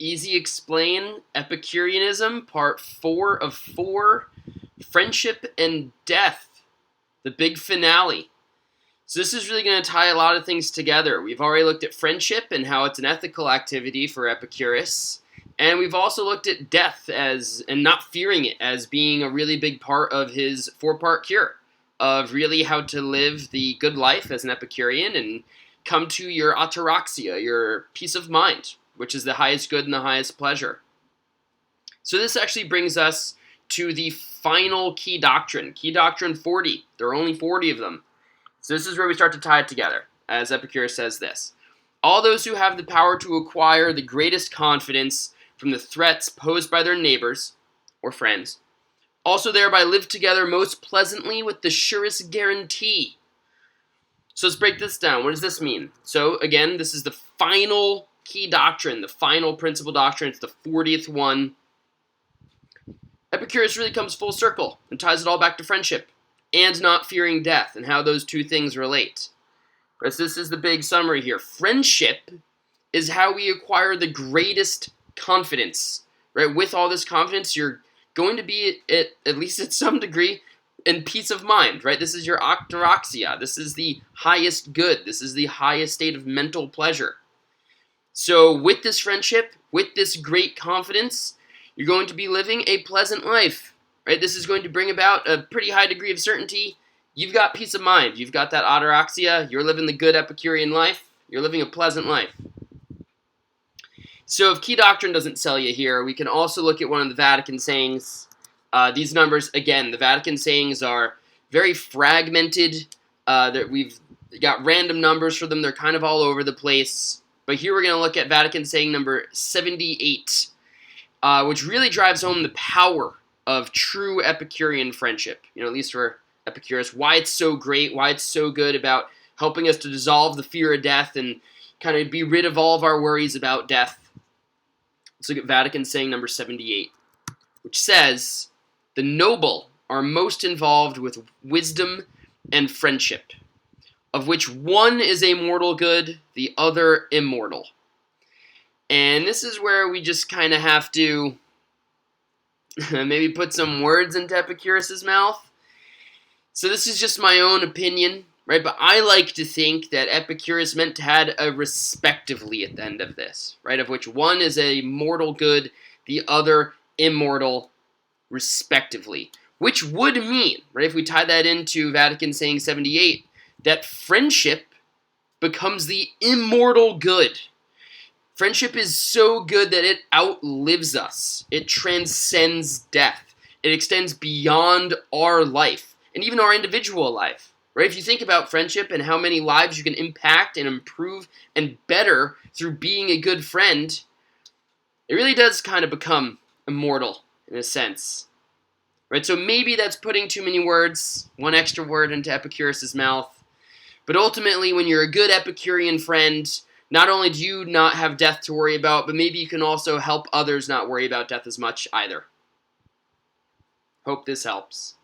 Easy Explain, Epicureanism, part 4 of 4, Friendship and Death, the big finale. So this is really going to tie a lot of things together. We've already looked at friendship and how it's an ethical activity for Epicurus, and we've also looked at death and not fearing it as being a really big part of his 4-part cure of really how to live the good life as an Epicurean and come to your ataraxia, your peace of mind, which is the highest good and the highest pleasure. So this actually brings us to the final Key Doctrine, Key Doctrine 40. There are only 40 of them. So this is where we start to tie it together, as Epicurus says this. All those who have the power to acquire the greatest confidence from the threats posed by their neighbors or friends, also thereby live together most pleasantly with the surest guarantee. So let's break this down. What does this mean? So again, this is the final Key Doctrine, the final principal doctrine. It's the 40th one. Epicurus really comes full circle and ties it all back to friendship and not fearing death and how those two things relate. Right, so this is the big summary here. Friendship is how we acquire the greatest confidence. Right? With all this confidence, you're going to be, at least at some degree, in peace of mind. Right? This is your ataraxia. This is the highest good. This is the highest state of mental pleasure. So with this friendship, with this great confidence, you're going to be living a pleasant life. Right? This is going to bring about a pretty high degree of certainty. You've got peace of mind. You've got that ataraxia. You're living the good Epicurean life. You're living a pleasant life. So if Key Doctrine doesn't sell you here, we can also look at one of the Vatican Sayings. These numbers, again, the Vatican Sayings are very fragmented. We've got random numbers for them. They're kind of all over the place. But here we're going to look at Vatican Saying number 78, which really drives home the power of true Epicurean friendship, at least for Epicurus, why it's so great, why it's so good about helping us to dissolve the fear of death and kind of be rid of all of our worries about death. Let's look at Vatican Saying number 78, which says, the noble are most involved with wisdom and friendship, of which one is a mortal good, the other immortal. And this is where we just kind of have to maybe put some words into Epicurus' mouth. So this is just my own opinion, right? But I like to think that Epicurus meant to add a respectively at the end of this, right? Of which one is a mortal good, the other immortal, respectively. Which would mean, right, if we tie that into Vatican Saying 78, that friendship becomes the immortal good. Friendship is so good that it outlives us. It transcends death. It extends beyond our life. And even our individual life, right? If you think about friendship and how many lives you can impact and improve and better through being a good friend, it really does kind of become immortal in a sense, right? So maybe that's putting too many words, one extra word into Epicurus' mouth. But ultimately, when you're a good Epicurean friend, not only do you not have death to worry about, but maybe you can also help others not worry about death as much either. Hope this helps.